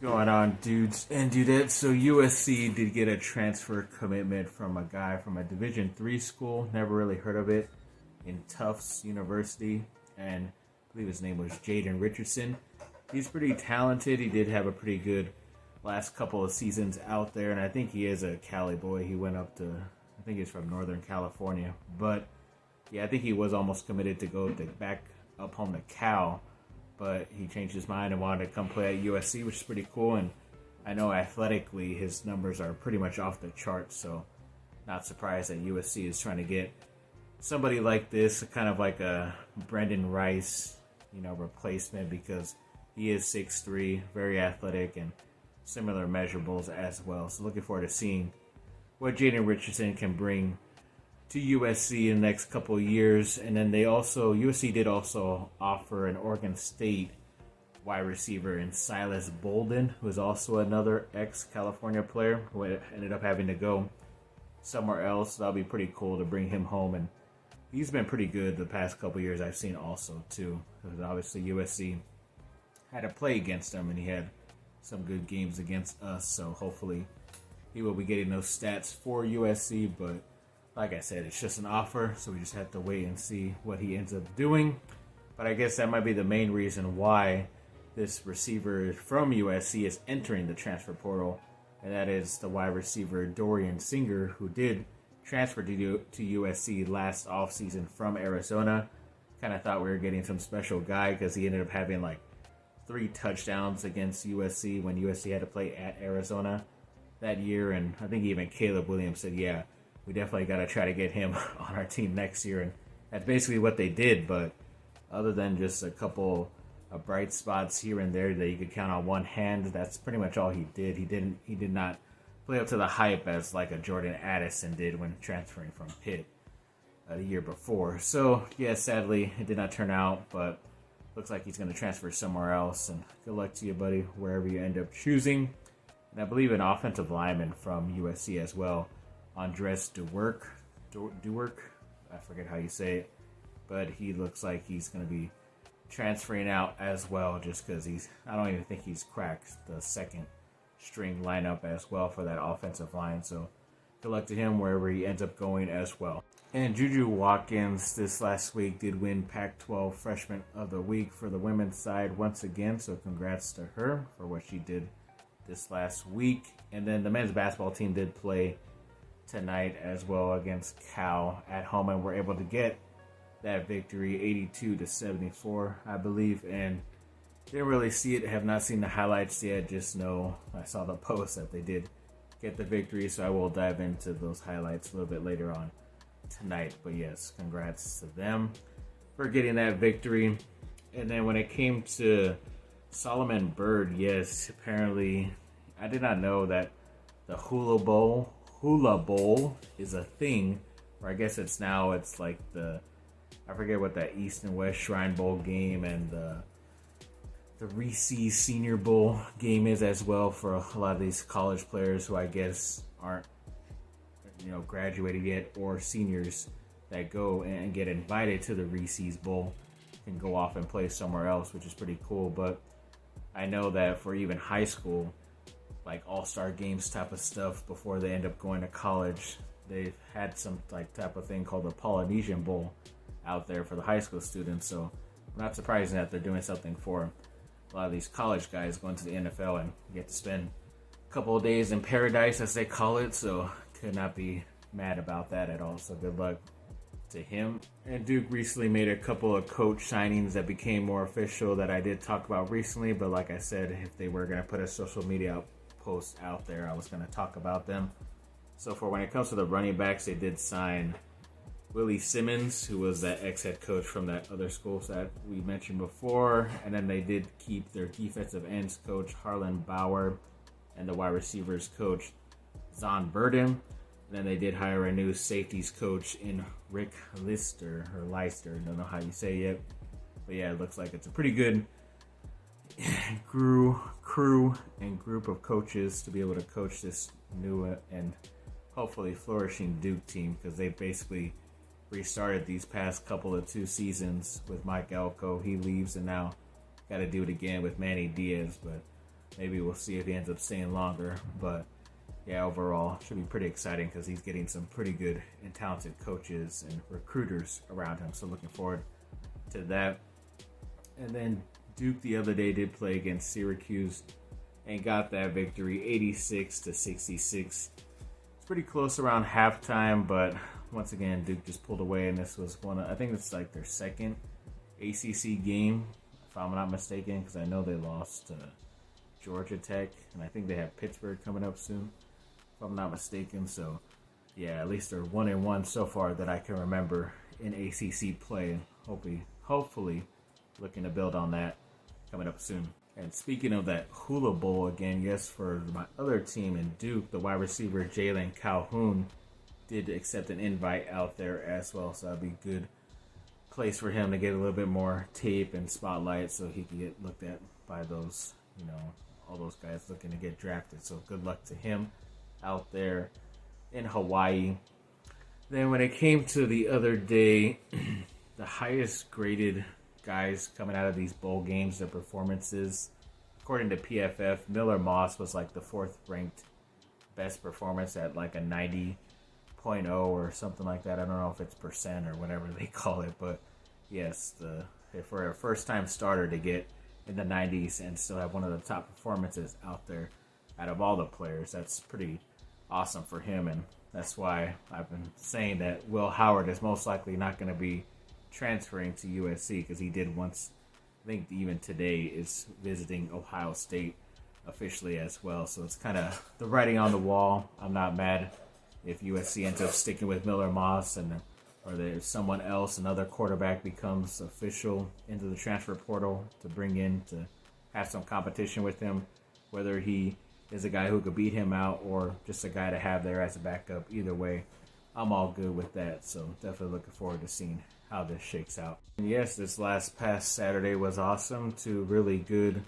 Going on, dudes and dudettes. So USC did get a transfer commitment from a guy from a Division III school. Never really heard of it. In Tufts University, and I believe his name was Jaden Richardson. He's pretty talented. He did have a pretty good last couple of seasons out there, and I think he is a Cali boy. He went up to, I think he's from Northern California, but yeah, I think he was almost committed to go back up home to Cal, but he changed his mind and wanted to come play at USC, which is pretty cool. And I know athletically his numbers are pretty much off the charts, so not surprised that USC is trying to get somebody like this, kind of like a Brendan Rice, replacement, because he is 6'3", very athletic, and similar measurables as well. So looking forward to seeing what Jaden Richardson can bring to USC in the next couple of years. And then USC did also offer an Oregon State wide receiver in Silas Bolden, who is also another ex-California player who ended up having to go somewhere else. So that'll be pretty cool to bring him home, and he's been pretty good the past couple of years I've seen also too. Because obviously USC had to play against him, and he had some good games against us. So hopefully he will be getting those stats for USC. But like I said, it's just an offer, so we just have to wait and see what he ends up doing. But I guess that might be the main reason why this receiver from USC is entering the transfer portal, and that is the wide receiver Dorian Singer, who did transfer to USC last offseason from Arizona. Kind of thought we were getting some special guy because he ended up having like 3 touchdowns against USC when USC had to play at Arizona that year. And I think even Caleb Williams said, yeah, we definitely got to try to get him on our team next year. And that's basically what they did. But other than just a couple of bright spots here and there that you could count on one hand, that's pretty much all he did. He did not play up to the hype as like a Jordan Addison did when transferring from Pitt the year before. So yeah, sadly it did not turn out, but looks like he's going to transfer somewhere else. And good luck to you, buddy, wherever you end up choosing. And I believe an offensive lineman from USC as well, Andres Duwerk, I forget how you say it, but he looks like he's going to be transferring out as well, just because I don't even think he's cracked the second string lineup as well for that offensive line. So good luck to him wherever he ends up going as well. And Juju Watkins this last week did win Pac-12 Freshman of the Week for the women's side once again, so congrats to her for what she did this last week. And then the men's basketball team did play tonight as well against Cal at home, and were able to get that victory 82-74, I believe. And didn't really see it, have not seen the highlights yet, just know I saw the post that they did get the victory, so I will dive into those highlights a little bit later on tonight. But yes, congrats to them for getting that victory. And then when it came to Solomon Byrd, yes, apparently I did not know that the Hula Bowl is a thing, or I guess it's like I forget what that East and West Shrine Bowl game and the Reese's Senior Bowl game is as well for a lot of these college players who I guess aren't graduated yet, or seniors that go and get invited to the Reese's Bowl can go off and play somewhere else, which is pretty cool. But I know that for even high school, like all-star games type of stuff before they end up going to college, they've had some like type of thing called the Polynesian Bowl out there for the high school students. So I'm not surprised that they're doing something for a lot of these college guys going to the NFL and get to spend a couple of days in paradise, as they call it. So could not be mad about that at all. So good luck to him. And Duke recently made a couple of coach signings that became more official that I did talk about recently. But like I said, if they were going to put a social media post out there, I was going to talk about them. So for when it comes to the running backs, they did sign Willie Simmons, who was that ex-head coach from that other school that we mentioned before. And then they did keep their defensive ends coach, Harlan Bauer, and the wide receivers coach, Zon Burden. And then they did hire a new safeties coach in Rick Lister, don't know how you say it. But yeah, it looks like it's a pretty good crew and group of coaches to be able to coach this new and hopefully flourishing Duke team, because they basically restarted these past couple of 2 seasons with Mike Elko. He leaves, and now got to do it again with Manny Diaz. But maybe we'll see if he ends up staying longer. But yeah, overall, should be pretty exciting because he's getting some pretty good and talented coaches and recruiters around him. So looking forward to that. And then Duke the other day did play against Syracuse and got that victory, 86-66. It's pretty close around halftime, but once again, Duke just pulled away, and this was I think it's like their second ACC game, if I'm not mistaken, because I know they lost to Georgia Tech, and I think they have Pittsburgh coming up soon, if I'm not mistaken. So, yeah, at least they're 1-1 so far that I can remember in ACC play, and hopefully looking to build on that coming up soon. And speaking of that Hula Bowl again, yes, for my other team in Duke, the wide receiver Jalen Calhoun did accept an invite out there as well, so that'd be a good place for him to get a little bit more tape and spotlight so he can get looked at by those, all those guys looking to get drafted. So good luck to him out there in Hawaii. Then when it came to the other day, the highest graded guys coming out of these bowl games, their performances, according to PFF, Miller Moss was like the 4th ranked best performance at like a 90.0 or something like that. I don't know if it's percent or whatever they call it, but yes, for a first time starter to get in the 90s and still have one of the top performances out there out of all the players, that's pretty awesome for him. And that's why I've been saying that Will Howard is most likely not going to be transferring to USC, because he did once, I think even today, is visiting Ohio State officially as well. So it's kind of the writing on the wall. I'm not mad if USC ends up sticking with Miller Moss, or there's someone else, another quarterback becomes official into the transfer portal to bring in to have some competition with him, whether he is a guy who could beat him out or just a guy to have there as a backup. Either way, I'm all good with that. So definitely looking forward to seeing how this shakes out. And yes, this past Saturday was awesome. 2 really good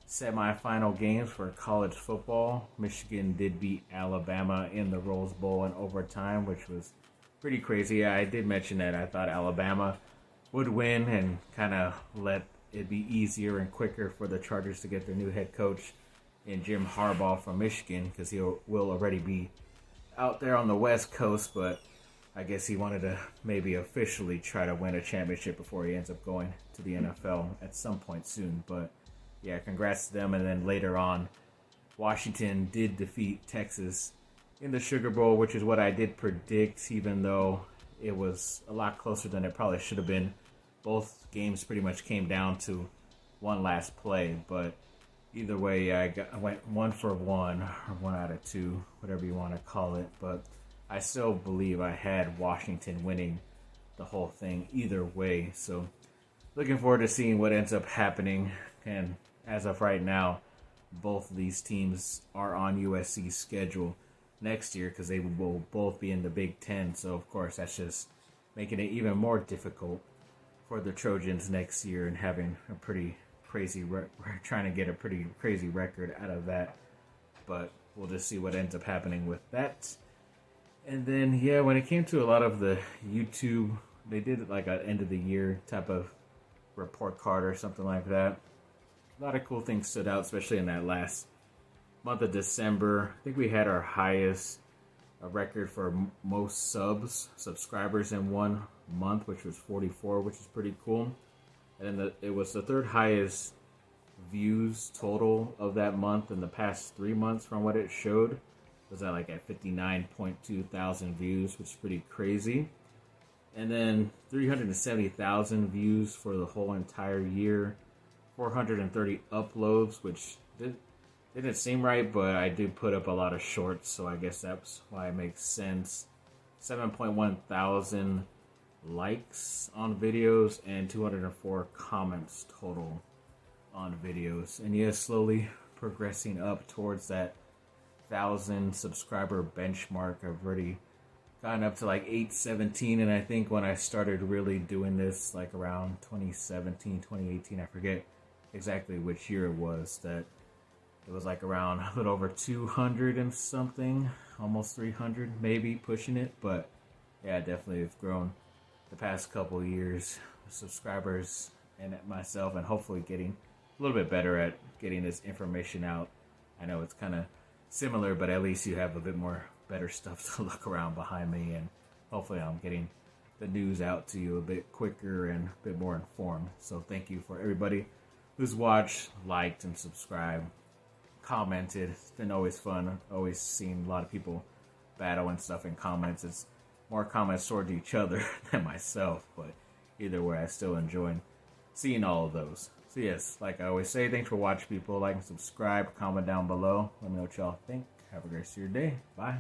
semifinal games for college football. Michigan did beat Alabama in the Rose Bowl in overtime, which was pretty crazy. I did mention that I thought Alabama would win and kind of let it be easier and quicker for the Chargers to get their new head coach in Jim Harbaugh from Michigan, because he will already be out there on the West Coast, but I guess he wanted to maybe officially try to win a championship before he ends up going to the NFL at some point soon. But yeah, congrats to them. And then later on, Washington did defeat Texas in the Sugar Bowl, which is what I did predict, even though it was a lot closer than it probably should have been. Both games pretty much came down to one last play. But either way, I went 1 for 1, or 1 out of 2, whatever you want to call it. But I still believe I had Washington winning the whole thing either way. So looking forward to seeing what ends up happening. And as of right now, both of these teams are on USC's schedule next year, because they will both be in the Big Ten. So of course, that's just making it even more difficult for the Trojans next year, and having a pretty crazy trying to get a pretty crazy record out of that. But we'll just see what ends up happening with that. And then, yeah, when it came to a lot of the YouTube, they did like an end of the year type of report card or something like that. A lot of cool things stood out, especially in that last month of December. I think we had our highest record for most subscribers in one month, which was 44, which is pretty cool. And then it was the 3rd highest views total of that month in the past 3 months from what it showed. Was that like at 59.2 thousand views, which is pretty crazy. And then 370,000 views for the whole entire year. 430 uploads, which didn't seem right, but I did put up a lot of shorts, so I guess that's why it makes sense. 7.1 thousand likes on videos and 204 comments total on videos. And yeah, slowly progressing up towards that 1,000 subscriber benchmark. I've already gotten up to like 817, and I think when I started really doing this, like around 2017, 2018, I forget exactly which year it was, that it was like around a little over 200 and something, almost 300, maybe pushing it. But yeah, definitely have grown the past couple years, subscribers and myself, and hopefully getting a little bit better at getting this information out. I know it's kind of similar, but at least you have a bit more better stuff to look around behind me, and hopefully I'm getting the news out to you a bit quicker and a bit more informed. So thank you for everybody who's watched, liked, and subscribed, commented. It's been always fun. Always seen a lot of people battle and stuff in comments. It's more comments toward each other than myself, but either way, I still enjoy seeing all of those. So yes, like I always say, thanks for watching, people. Like and subscribe, comment down below. Let me know what y'all think. Have a great rest of your day. Bye.